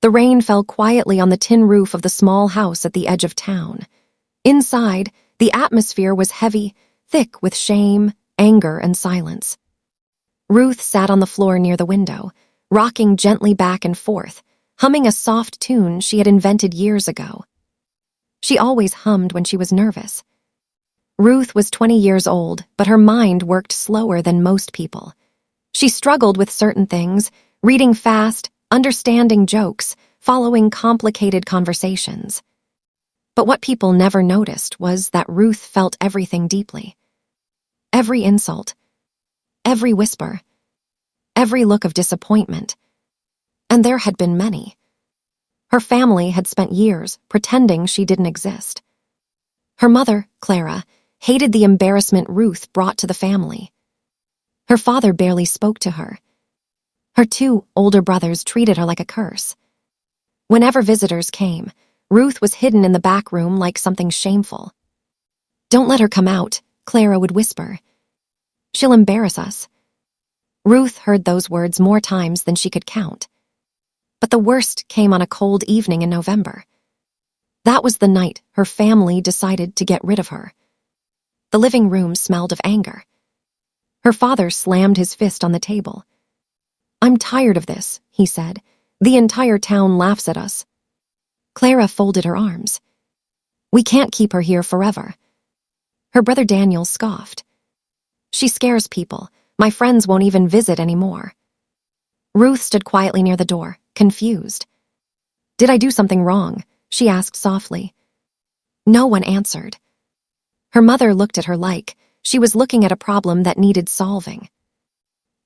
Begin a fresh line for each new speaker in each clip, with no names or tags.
The rain fell quietly on the tin roof of the small house at the edge of town. Inside, the atmosphere was heavy, thick with shame, anger, and silence. Ruth sat on the floor near the window, rocking gently back and forth, humming a soft tune she had invented years ago. She always hummed when she was nervous. Ruth was 20 years old, but her mind worked slower than most people. She struggled with certain things, reading fast, understanding jokes, following complicated conversations. But what people never noticed was that Ruth felt everything deeply. Every insult, every whisper, every look of disappointment. And there had been many. Her family had spent years pretending she didn't exist. Her mother, Clara, hated the embarrassment Ruth brought to the family. Her father barely spoke to her. Her two older brothers treated her like a curse. Whenever visitors came, Ruth was hidden in the back room like something shameful. "Don't let her come out," Clara would whisper. "She'll embarrass us." Ruth heard those words more times than she could count. But the worst came on a cold evening in November. That was the night her family decided to get rid of her. The living room smelled of anger. Her father slammed his fist on the table. "I'm tired of this," he said. "The entire town laughs at us." Clara folded her arms. "We can't keep her here forever." Her brother Daniel scoffed. "She scares people. My friends won't even visit anymore." Ruth stood quietly near the door, confused. "Did I do something wrong?" she asked softly. No one answered. Her mother looked at her like she was looking at a problem that needed solving.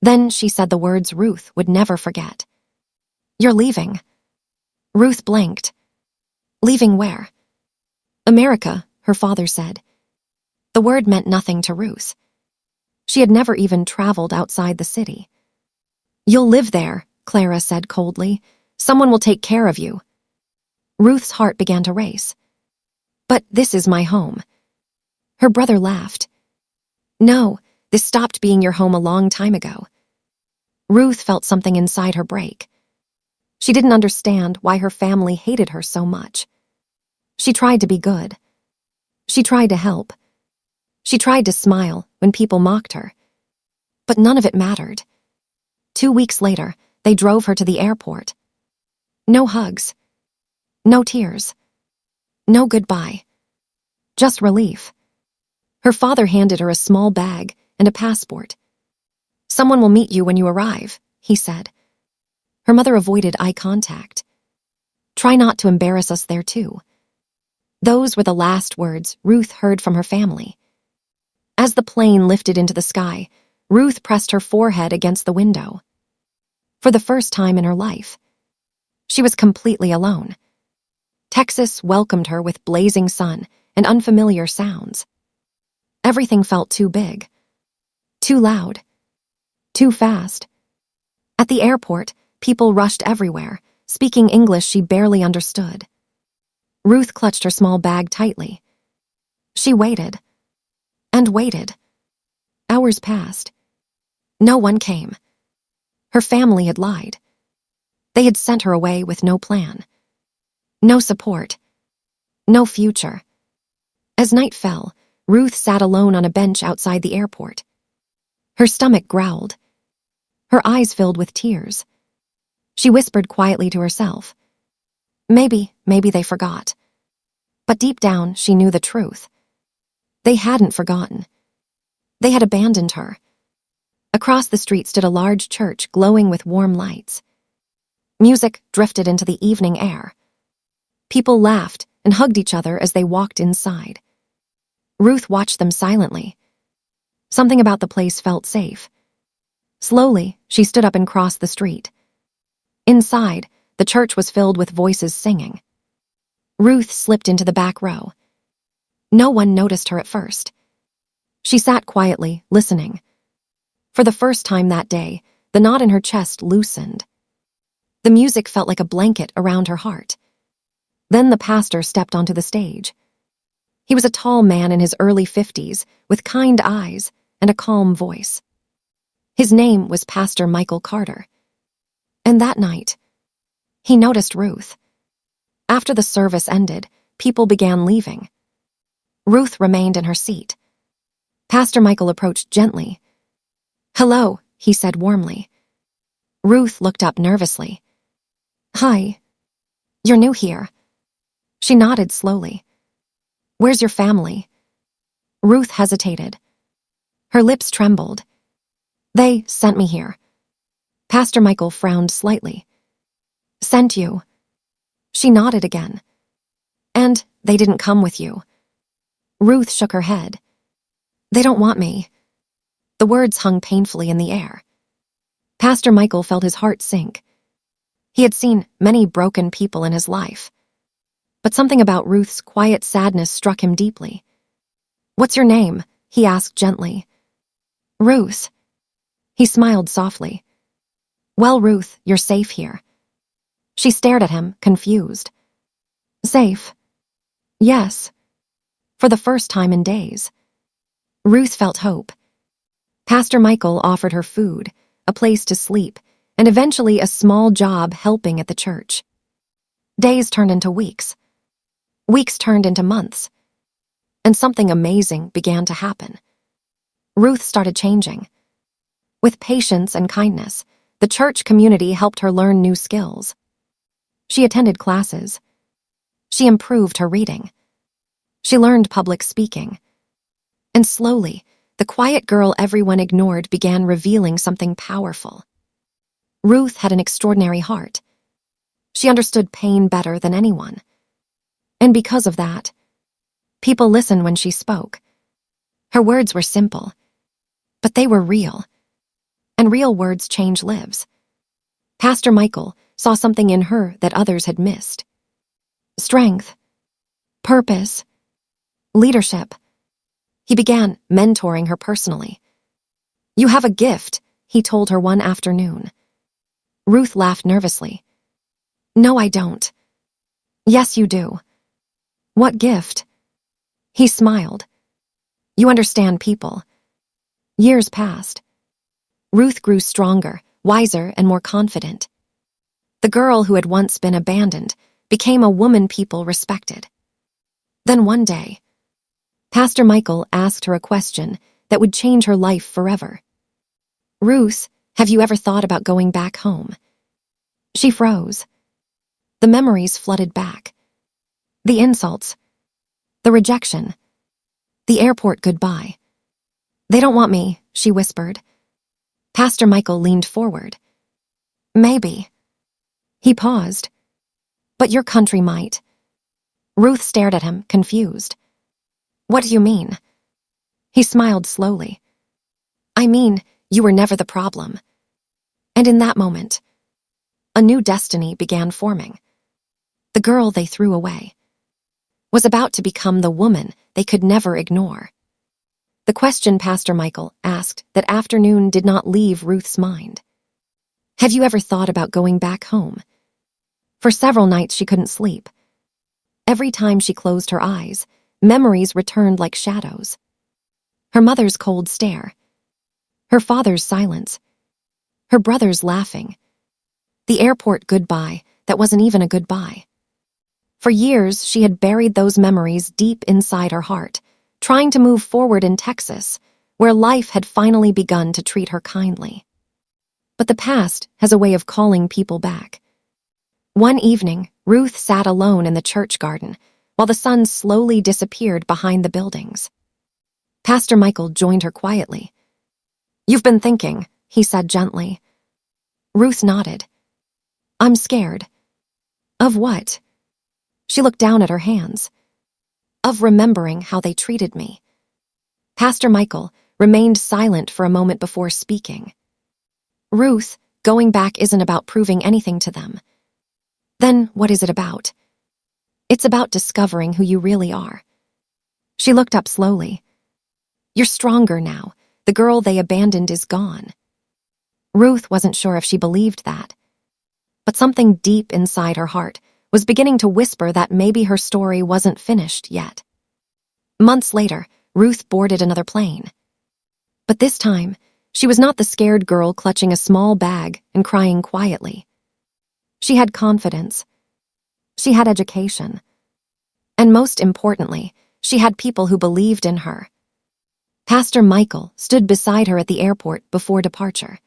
Then she said the words Ruth would never forget. "You're leaving." Ruth blinked. "Leaving where?" "America," her father said. The word meant nothing to Ruth. She had never even traveled outside the city. "You'll live there," Clara said coldly. "Someone will take care of you." Ruth's heart began to race. "But this is my home." Her brother laughed. "No, this stopped being your home a long time ago." Ruth felt something inside her break. She didn't understand why her family hated her so much. She tried to be good. She tried to help. She tried to smile when people mocked her. But none of it mattered. 2 weeks later, they drove her to the airport. No hugs. No tears. No goodbye. Just relief. Her father handed her a small bag and a passport. "Someone will meet you when you arrive," he said. Her mother avoided eye contact. "Try not to embarrass us there too." Those were the last words Ruth heard from her family. As the plane lifted into the sky, Ruth pressed her forehead against the window. For the first time in her life, she was completely alone. Texas welcomed her with blazing sun and unfamiliar sounds. Everything felt too big, too loud, too fast. At the airport, people rushed everywhere, speaking English she barely understood. Ruth clutched her small bag tightly. She waited. And waited. Hours passed. No one came. Her family had lied. They had sent her away with no plan. No support. No future. As night fell, Ruth sat alone on a bench outside the airport. Her stomach growled. Her eyes filled with tears. She whispered quietly to herself. Maybe they forgot. But deep down, she knew the truth. They hadn't forgotten. They had abandoned her. Across the street stood a large church glowing with warm lights. Music drifted into the evening air. People laughed and hugged each other as they walked inside. Ruth watched them silently. Something about the place felt safe. Slowly, she stood up and crossed the street. Inside, the church was filled with voices singing. Ruth slipped into the back row. No one noticed her at first. She sat quietly, listening. For the first time that day, the knot in her chest loosened. The music felt like a blanket around her heart. Then the pastor stepped onto the stage. He was a tall man in his early 50s, with kind eyes and a calm voice. His name was Pastor Michael Carter. And that night, He noticed Ruth. After the service ended, people began leaving. Ruth remained in her seat. Pastor Michael approached gently. "Hello," he said warmly. Ruth looked up nervously. "Hi. You're new here." She nodded slowly. "Where's your family?" Ruth hesitated. Her lips trembled. "They sent me here." Pastor Michael frowned slightly. "Sent you?" She nodded again. "And they didn't come with you?" Ruth shook her head. "They don't want me." The words hung painfully in the air. Pastor Michael felt his heart sink. He had seen many broken people in his life. But something about Ruth's quiet sadness struck him deeply. "What's your name?" he asked gently. "Ruth." He smiled softly. "Well, Ruth, you're safe here." She stared at him, confused. "Safe?" "Yes." For the first time in days. Ruth felt hope. Pastor Michael offered her food, a place to sleep, and eventually a small job helping at the church. Days turned into weeks. Weeks turned into months. And something amazing began to happen. Ruth started changing. With patience and kindness, the church community helped her learn new skills. She attended classes. She improved her reading. She learned public speaking. And slowly, the quiet girl everyone ignored began revealing something powerful. Ruth had an extraordinary heart. She understood pain better than anyone. And because of that, people listened when she spoke. Her words were simple, but they were real. And real words change lives. Pastor Michael saw something in her that others had missed. Strength, purpose, leadership. He began mentoring her personally. "You have a gift," he told her one afternoon. Ruth laughed nervously. "No, I don't." "Yes, you do." "What gift?" He smiled. "You understand people." Years passed. Ruth grew stronger, wiser, and more confident. The girl who had once been abandoned became a woman people respected. Then one day, Pastor Michael asked her a question that would change her life forever. "Ruth, have you ever thought about going back home?" She froze. The memories flooded back. The insults, the rejection, the airport goodbye. "They don't want me," she whispered. Pastor Michael leaned forward. "Maybe." He paused. "But your country might." Ruth stared at him, confused. "What do you mean?" He smiled slowly. "I mean, you were never the problem." And in that moment, a new destiny began forming. The girl they threw away was about to become the woman they could never ignore. The question Pastor Michael asked that afternoon did not leave Ruth's mind. "Have you ever thought about going back home?" For several nights she couldn't sleep. Every time she closed her eyes, memories returned like shadows. Her mother's cold stare, her father's silence, her brother's laughing, the airport goodbye that wasn't even a goodbye. For years, she had buried those memories deep inside her heart, trying to move forward in Texas, where life had finally begun to treat her kindly. But the past has a way of calling people back. One evening, Ruth sat alone in the church garden while the sun slowly disappeared behind the buildings. Pastor Michael joined her quietly. "You've been thinking," he said gently. Ruth nodded. "I'm scared." "Of what?" She looked down at her hands. "Of remembering how they treated me." Pastor Michael remained silent for a moment before speaking. "Ruth, going back isn't about proving anything to them." "Then what is it about?" "It's about discovering who you really are." She looked up slowly. "You're stronger now. The girl they abandoned is gone." Ruth wasn't sure if she believed that. But something deep inside her heart was beginning to whisper that maybe her story wasn't finished yet. Months later, Ruth boarded another plane. But this time, she was not the scared girl clutching a small bag and crying quietly. She had confidence. She had education. And most importantly, she had people who believed in her. Pastor Michael stood beside her at the airport before departure.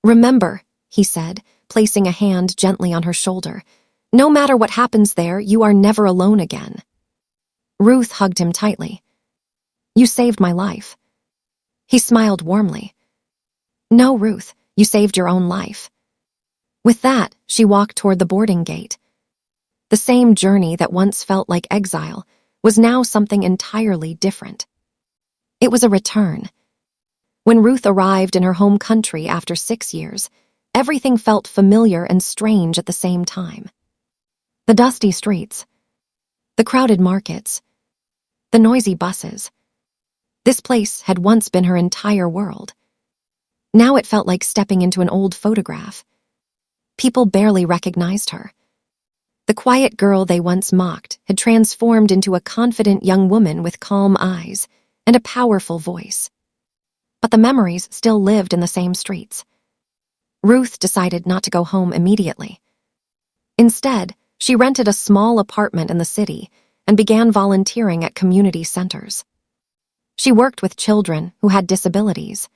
"Remember," he said, placing a hand gently on her shoulder, "no matter what happens there, you are never alone again." Ruth hugged him tightly. "You saved my life." He smiled warmly. "No, Ruth, you saved your own life." With that, she walked toward the boarding gate. The same journey that once felt like exile was now something entirely different. It was a return. When Ruth arrived in her home country after 6 years, everything felt familiar and strange at the same time. The dusty streets, the crowded markets, the noisy buses. This place had once been her entire world. Now it felt like stepping into an old photograph. People barely recognized her. The quiet girl they once mocked had transformed into a confident young woman with calm eyes and a powerful voice. But the memories still lived in the same streets. Ruth decided not to go home immediately. Instead, she rented a small apartment in the city and began volunteering at community centers. She worked with children who had disabilities,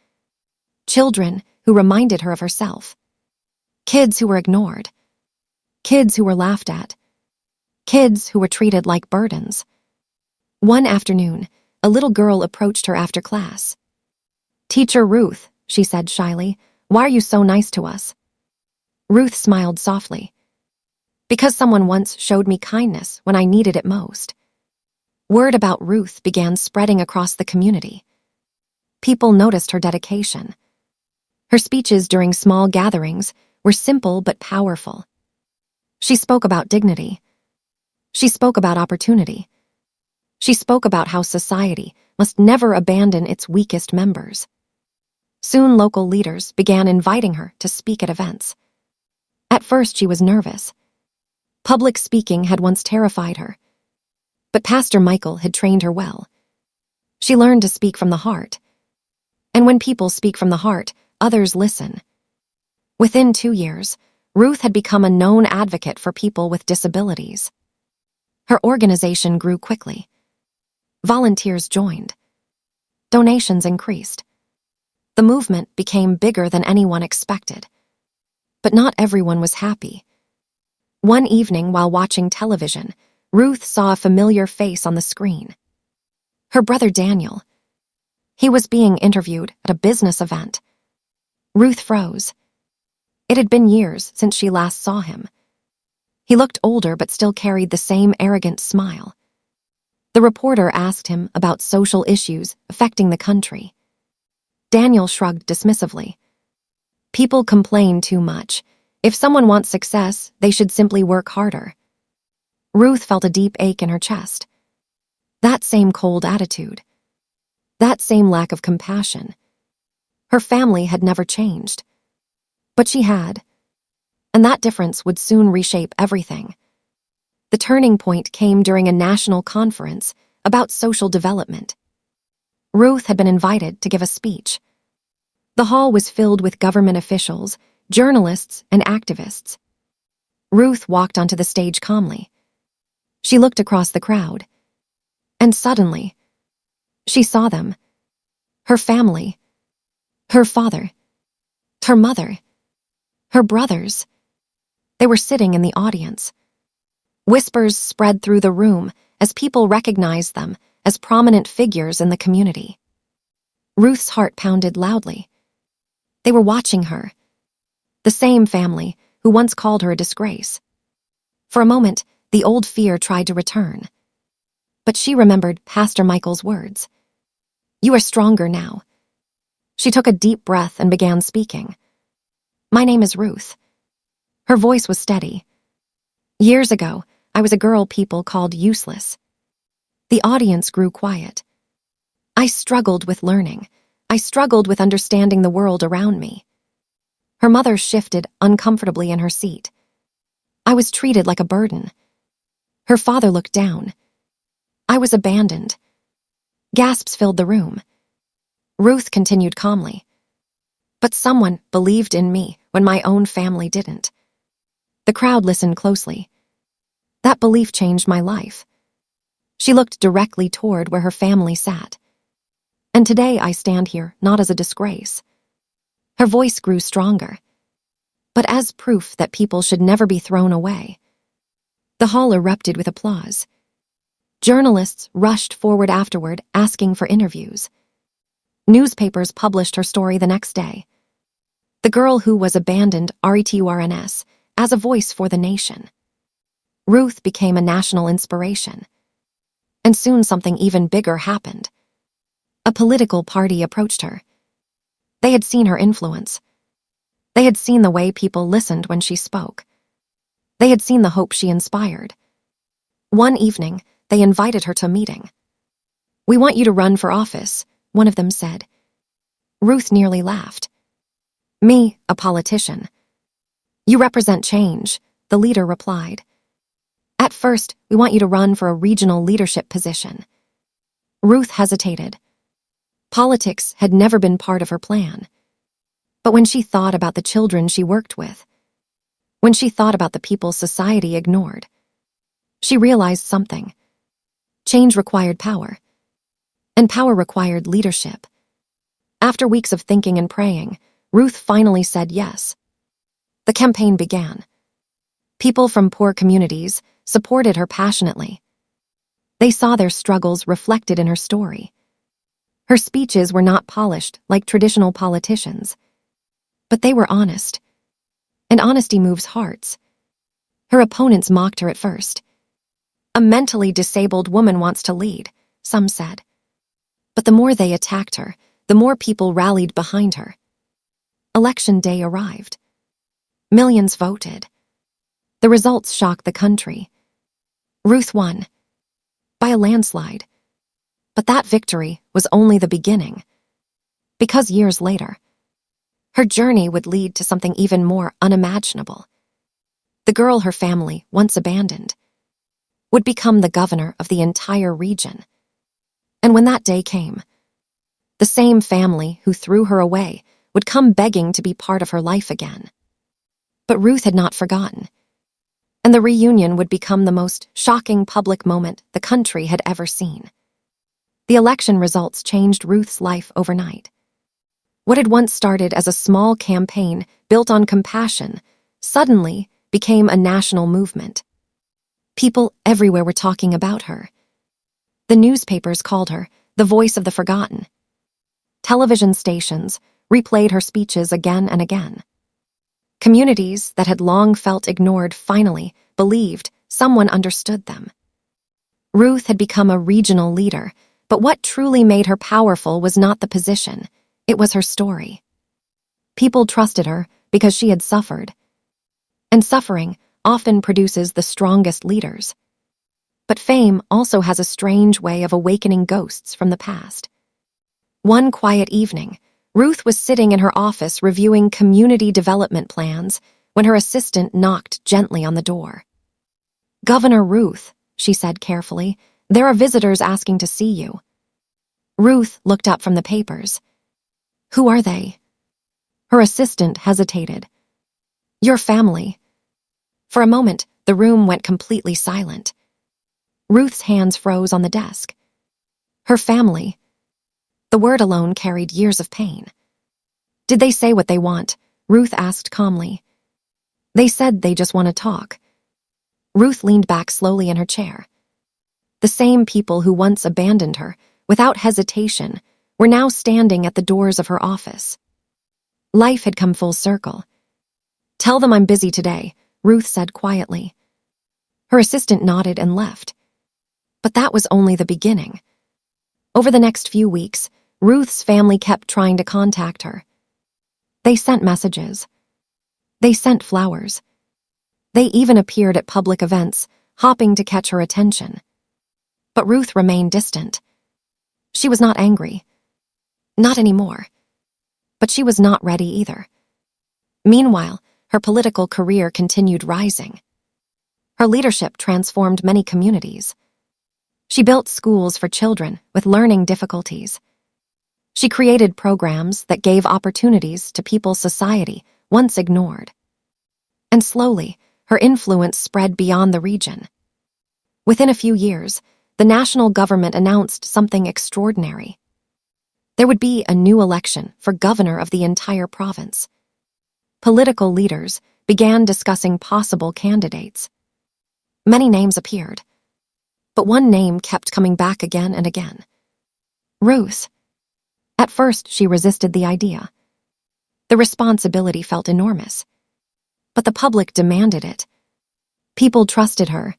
children who reminded her of herself, kids who were ignored, kids who were laughed at, kids who were treated like burdens. One afternoon, a little girl approached her after class. "Teacher Ruth," she said shyly, "why are you so nice to us?" Ruth smiled softly. "Because someone once showed me kindness when I needed it most." Word about Ruth began spreading across the community. People noticed her dedication. Her speeches during small gatherings were simple but powerful. She spoke about dignity. She spoke about opportunity. She spoke about how society must never abandon its weakest members. Soon local leaders began inviting her to speak at events. At first she was nervous. Public speaking had once terrified her. But Pastor Michael had trained her well. She learned to speak from the heart. And when people speak from the heart, others listen. Within 2 years, Ruth had become a known advocate for people with disabilities. Her organization grew quickly. Volunteers joined. Donations increased. The movement became bigger than anyone expected. But not everyone was happy. One evening while watching television, Ruth saw a familiar face on the screen. Her brother Daniel. He was being interviewed at a business event. Ruth froze. It had been years since she last saw him. He looked older but still carried the same arrogant smile. The reporter asked him about social issues affecting the country. Daniel shrugged dismissively. "People complain too much. If someone wants success, they should simply work harder." Ruth felt a deep ache in her chest. That same cold attitude. That same lack of compassion. Her family had never changed. But she had. And that difference would soon reshape everything. The turning point came during a national conference about social development. Ruth had been invited to give a speech. The hall was filled with government officials, journalists, and activists. Ruth walked onto the stage calmly. She looked across the crowd. And suddenly, she saw them. Her family. Her father. Her mother. Her brothers. They were sitting in the audience. Whispers spread through the room as people recognized them as prominent figures in the community. Ruth's heart pounded loudly. They were watching her. The same family who once called her a disgrace. For a moment, the old fear tried to return. But she remembered Pastor Michael's words. "You are stronger now." She took a deep breath and began speaking. "My name is Ruth." Her voice was steady. "Years ago, I was a girl people called useless." The audience grew quiet. "I struggled with learning. I struggled with understanding the world around me." Her mother shifted uncomfortably in her seat. "I was treated like a burden." Her father looked down. "I was abandoned." Gasps filled the room. Ruth continued calmly. "But someone believed in me when my own family didn't." The crowd listened closely. That belief changed my life. She looked directly toward where her family sat. And today I stand here not as a disgrace. Her voice grew stronger, but as proof that people should never be thrown away. The hall erupted with applause. Journalists rushed forward afterward, asking for interviews. Newspapers published her story the next day. The girl who was abandoned, RETURNS, as a voice for the nation. Ruth became a national inspiration. And soon something even bigger happened. A political party approached her. They had seen her influence. They had seen the way people listened when she spoke. They had seen the hope she inspired. One evening, they invited her to a meeting. "We want you to run for office," one of them said. Ruth nearly laughed. "Me, a politician." "You represent change," the leader replied. "At first, we want you to run for a regional leadership position." Ruth hesitated. Politics had never been part of her plan. But when she thought about the children she worked with, when she thought about the people society ignored, she realized something. Change required power, and power required leadership. After weeks of thinking and praying, Ruth finally said yes. The campaign began. People from poor communities supported her passionately. They saw their struggles reflected in her story. Her speeches were not polished like traditional politicians, but they were honest. And honesty moves hearts. Her opponents mocked her at first. "A mentally disabled woman wants to lead," some said. But the more they attacked her, the more people rallied behind her. Election day arrived. Millions voted. The results shocked the country. Ruth won. By a landslide. But that victory was only the beginning. Because years later, her journey would lead to something even more unimaginable. The girl her family once abandoned would become the governor of the entire region. And when that day came, the same family who threw her away would come begging to be part of her life again. But Ruth had not forgotten, and the reunion would become the most shocking public moment the country had ever seen. The election results changed Ruth's life overnight. What had once started as a small campaign built on compassion suddenly became a national movement. People everywhere were talking about her. The newspapers called her the voice of the forgotten. Television stations replayed her speeches again and again. Communities that had long felt ignored finally believed someone understood them. Ruth had become a regional leader, but what truly made her powerful was not the position. It was her story. People trusted her because she had suffered. And suffering often produces the strongest leaders. But fame also has a strange way of awakening ghosts from the past. One quiet evening, Ruth was sitting in her office reviewing community development plans when her assistant knocked gently on the door. "Governor Ruth," she said carefully, "there are visitors asking to see you." Ruth looked up from the papers. "Who are they?" Her assistant hesitated. "Your family." For a moment, the room went completely silent. Ruth's hands froze on the desk. Her family. The word alone carried years of pain. "Did they say what they want?" Ruth asked calmly. "They said they just want to talk." Ruth leaned back slowly in her chair. The same people who once abandoned her, without hesitation, were now standing at the doors of her office. Life had come full circle. "Tell them I'm busy today," Ruth said quietly. Her assistant nodded and left. But that was only the beginning. Over the next few weeks, Ruth's family kept trying to contact her. They sent messages. They sent flowers. They even appeared at public events, hoping to catch her attention. But Ruth remained distant. She was not angry. Not anymore. But she was not ready either. Meanwhile, her political career continued rising. Her leadership transformed many communities. She built schools for children with learning difficulties. She created programs that gave opportunities to people society once ignored. And slowly, Her influence spread beyond the region. Within a few years, the national government announced something extraordinary. There would be a new election for governor of the entire province. Political leaders began discussing possible candidates. Many names appeared, but one name kept coming back again and again. Ruth. At first, she resisted the idea. The responsibility felt enormous. But the public demanded it. People trusted her.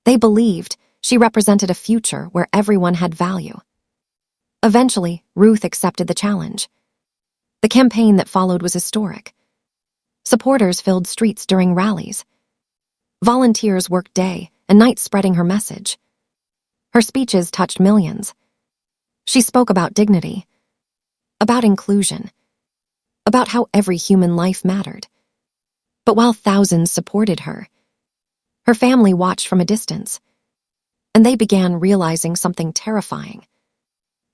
They believed she represented a future where everyone had value. Eventually, Ruth accepted the challenge. The campaign that followed was historic. Supporters filled streets during rallies. Volunteers worked day and night spreading her message. Her speeches touched millions. She spoke about dignity, about inclusion, about how every human life mattered. But while thousands supported her family watched from a distance, and they began realizing something terrifying.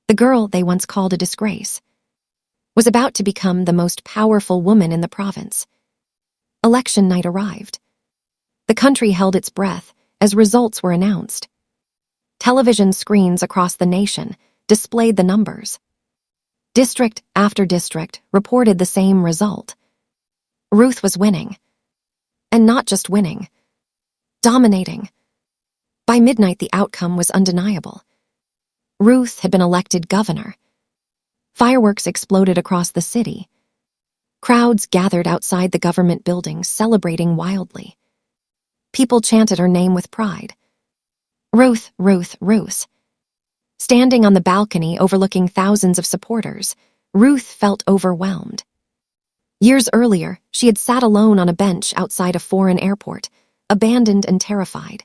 The girl they once called a disgrace was about to become the most powerful woman in the province. Election night arrived. The country held its breath as results were announced. Television screens across the nation displayed the numbers. District after district reported the same result. Ruth was winning. And not just winning, dominating. By midnight, the outcome was undeniable. Ruth had been elected governor. Fireworks exploded across the city. Crowds gathered outside the government buildings, celebrating wildly. People chanted her name with pride. Ruth, Ruth, Ruth. Standing on the balcony overlooking thousands of supporters, Ruth felt overwhelmed. Years earlier, she had sat alone on a bench outside a foreign airport, abandoned and terrified.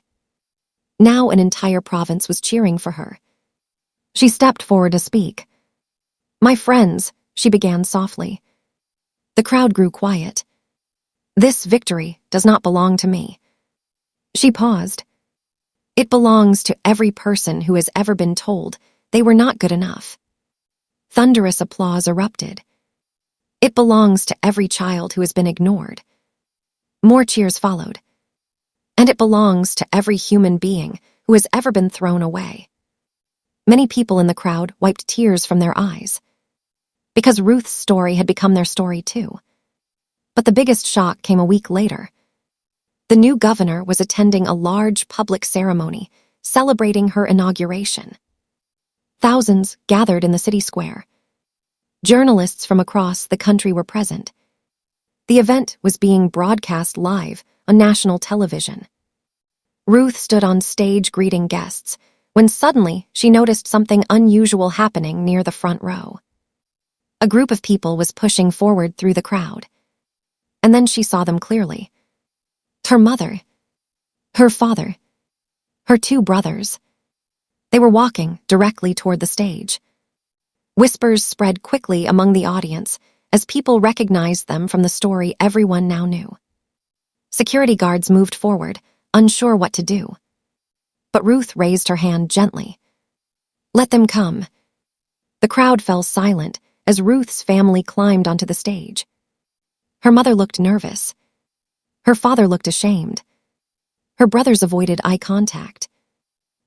Now an entire province was cheering for her. She stepped forward to speak. "My friends," she began softly. The crowd grew quiet. "This victory does not belong to me." She paused. "It belongs to every person who has ever been told they were not good enough." Thunderous applause erupted. "It belongs to every child who has been ignored." More cheers followed. "And it belongs to every human being who has ever been thrown away." Many people in the crowd wiped tears from their eyes, because Ruth's story had become their story too. But the biggest shock came a week later. The new governor was attending a large public ceremony celebrating her inauguration. Thousands gathered in the city square. Journalists from across the country were present. The event was being broadcast live on national television. Ruth stood on stage greeting guests when suddenly she noticed something unusual happening near the front row. A group of people was pushing forward through the crowd. And then she saw them clearly. Her mother, her father, her two brothers. They were walking directly toward the stage. Whispers spread quickly among the audience as people recognized them from the story everyone now knew. Security guards moved forward, unsure what to do. But Ruth raised her hand gently. "Let them come." The crowd fell silent as Ruth's family climbed onto the stage. Her mother looked nervous. Her father looked ashamed. Her brothers avoided eye contact.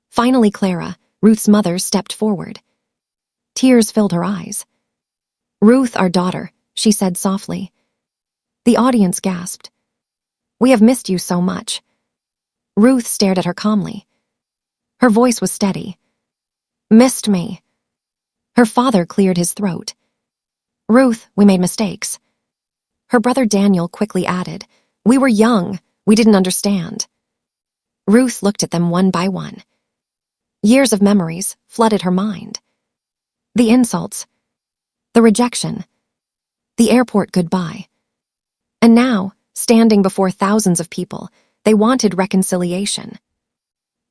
Finally, Clara, Ruth's mother, stepped forward. Tears filled her eyes. "Ruth, our daughter," she said softly. The audience gasped. "We have missed you so much." Ruth stared at her calmly. Her voice was steady. "Missed me." Her father cleared his throat. "Ruth, we made mistakes." Her brother Daniel quickly added, "We were young, we didn't understand." Ruth looked at them one by one. Years of memories flooded her mind. The insults, the rejection, the airport goodbye. And now, standing before thousands of people, they wanted reconciliation.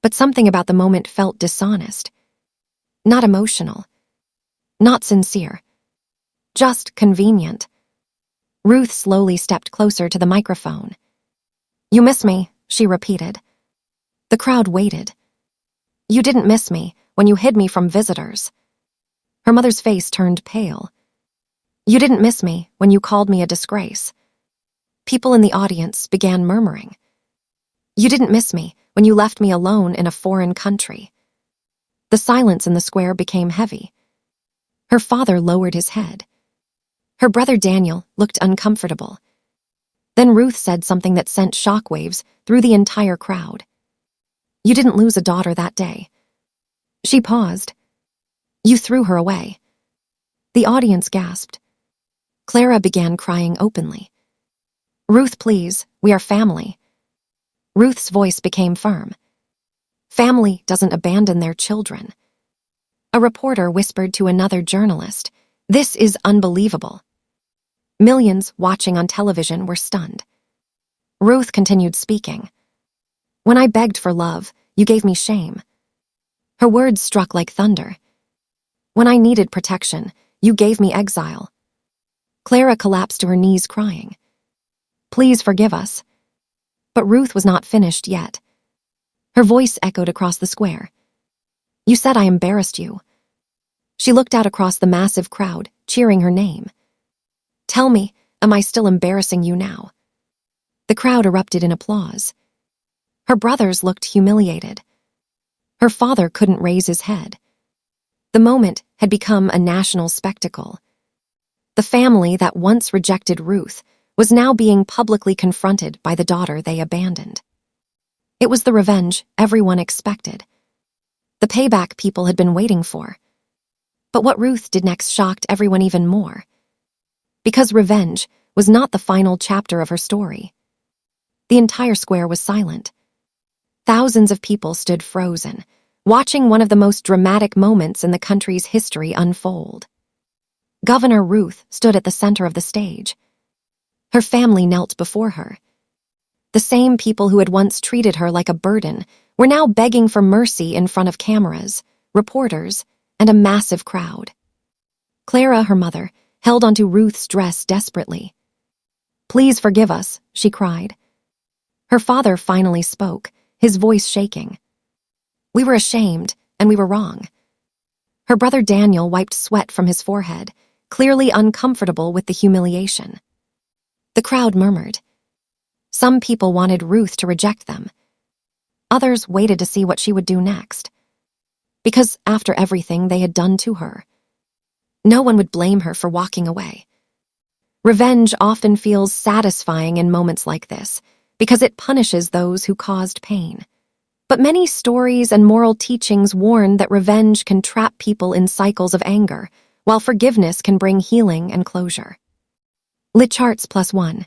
But something about the moment felt dishonest. Not emotional. Not sincere. Just convenient. Ruth slowly stepped closer to the microphone. "You miss me," she repeated. The crowd waited. "You didn't miss me when you hid me from visitors." Her mother's face turned pale. "You didn't miss me when you called me a disgrace." People in the audience began murmuring. You didn't miss me when you left me alone in a foreign country. The silence in the square became heavy. Her father lowered his head. Her brother Daniel looked uncomfortable. Then Ruth said something that sent shockwaves through the entire crowd. You didn't lose a daughter that day. She paused. You threw her away. The audience gasped. Clara began crying openly. Ruth, please, we are family. Ruth's voice became firm. Family doesn't abandon their children. A reporter whispered to another journalist, This is unbelievable. Millions watching on television were stunned. Ruth continued speaking. When I begged for love, you gave me shame. Her words struck like thunder. When I needed protection, you gave me exile. Clara collapsed to her knees crying. Please forgive us. But Ruth was not finished yet. Her voice echoed across the square. You said I embarrassed you. She looked out across the massive crowd, cheering her name. Tell me, am I still embarrassing you now? The crowd erupted in applause. Her brothers looked humiliated. Her father couldn't raise his head. The moment had become a national spectacle. The family that once rejected Ruth was now being publicly confronted by the daughter they abandoned. It was the revenge everyone expected. The payback people had been waiting for. But what Ruth did next shocked everyone even more. Because revenge was not the final chapter of her story. The entire square was silent. Thousands of people stood frozen, watching one of the most dramatic moments in the country's history unfold. Governor Ruth stood at the center of the stage. Her family knelt before her. The same people who had once treated her like a burden were now begging for mercy in front of cameras, reporters, and a massive crowd. Clara, her mother, held onto Ruth's dress desperately. Please forgive us, she cried. Her father finally spoke, his voice shaking. We were ashamed, and we were wrong. Her brother Daniel wiped sweat from his forehead, clearly uncomfortable with the humiliation. The crowd murmured. Some people wanted Ruth to reject them. Others waited to see what she would do next. Because after everything they had done to her, no one would blame her for walking away. Revenge often feels satisfying in moments like this, because it punishes those who caused pain. But many stories and moral teachings warn that revenge can trap people in cycles of anger, while forgiveness can bring healing and closure. Lit charts +1.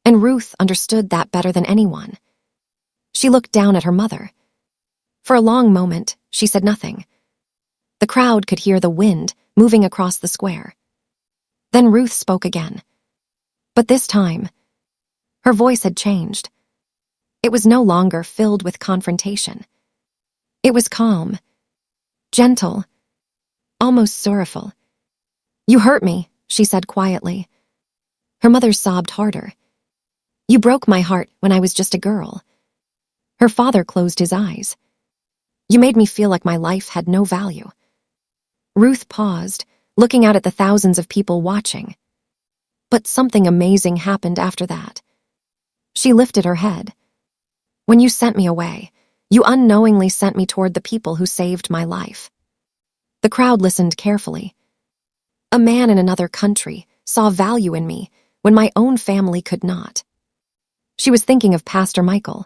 And Ruth understood that better than anyone. She looked down at her mother. For a long moment, she said nothing. The crowd could hear the wind moving across the square. Then Ruth spoke again. But this time, her voice had changed. It was no longer filled with confrontation. It was calm, gentle, almost sorrowful. You hurt me, she said quietly. Her mother sobbed harder. You broke my heart when I was just a girl. Her father closed his eyes. You made me feel like my life had no value. Ruth paused, looking out at the thousands of people watching. But something amazing happened after that. She lifted her head. When you sent me away, you unknowingly sent me toward the people who saved my life. The crowd listened carefully. A man in another country saw value in me when my own family could not. She was thinking of Pastor Michael.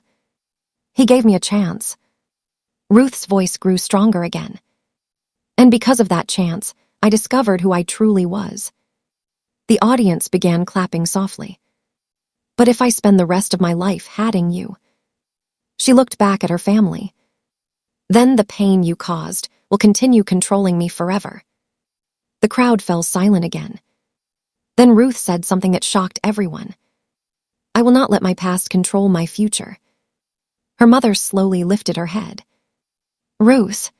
He gave me a chance. Ruth's voice grew stronger again. And because of that chance, I discovered who I truly was. The audience began clapping softly. But if I spend the rest of my life hating you? She looked back at her family. Then the pain you caused will continue controlling me forever. The crowd fell silent again. Then Ruth said something that shocked everyone. I will not let my past control my future. Her mother slowly lifted her head. Ruth.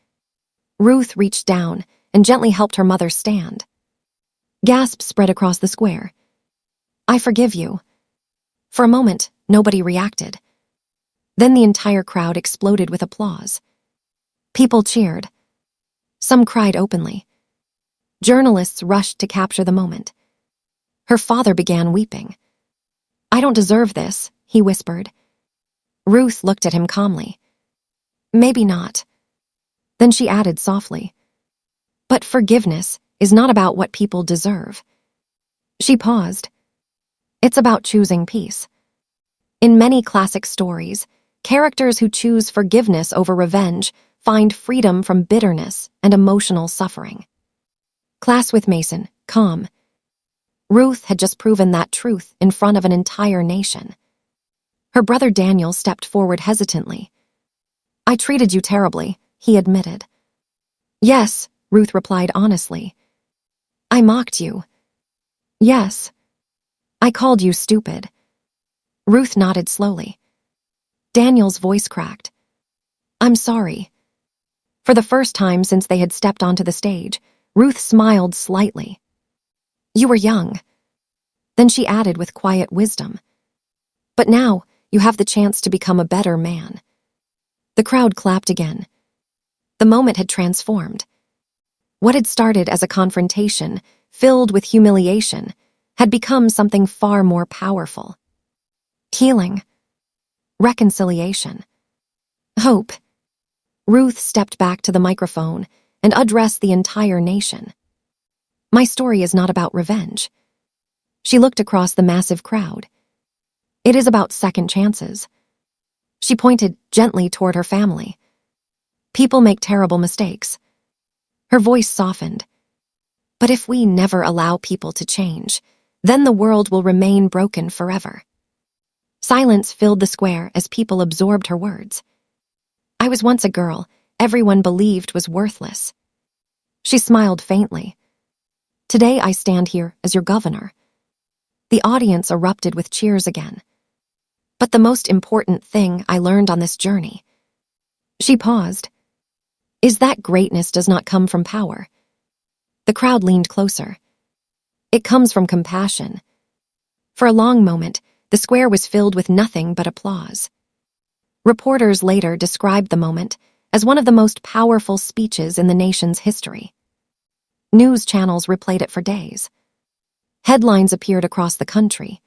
Ruth reached down and gently helped her mother stand. Gasps spread across the square. I forgive you. For a moment, nobody reacted. Then the entire crowd exploded with applause. People cheered. Some cried openly. Journalists rushed to capture the moment. Her father began weeping. I don't deserve this, he whispered. Ruth looked at him calmly. Maybe not. Then she added softly, but forgiveness is not about what people deserve. She paused. It's about choosing peace. In many classic stories, characters who choose forgiveness over revenge find freedom from bitterness and emotional suffering. Class with Mason, calm. Ruth had just proven that truth in front of an entire nation. Her brother Daniel stepped forward hesitantly. I treated you terribly, he admitted. Yes, Ruth replied honestly. I mocked you. Yes. I called you stupid. Ruth nodded slowly. Daniel's voice cracked. I'm sorry. For the first time since they had stepped onto the stage, Ruth smiled slightly. You were young. Then she added with quiet wisdom. But now, you have the chance to become a better man. The crowd clapped again. The moment had transformed. What had started as a confrontation, filled with humiliation, had become something far more powerful. Healing. Reconciliation. Hope. Ruth stepped back to the microphone and addressed the entire nation. My story is not about revenge. She looked across the massive crowd. It is about second chances. She pointed gently toward her family. People make terrible mistakes. Her voice softened. But if we never allow people to change, then the world will remain broken forever. Silence filled the square as people absorbed her words. I was once a girl everyone believed was worthless. She smiled faintly. Today I stand here as your governor. The audience erupted with cheers again. But the most important thing I learned on this journey, she paused, is that greatness does not come from power. The crowd leaned closer. It comes from compassion. For a long moment, the square was filled with nothing but applause. Reporters later described the moment as one of the most powerful speeches in the nation's history. News channels replayed it for days. Headlines appeared across the country.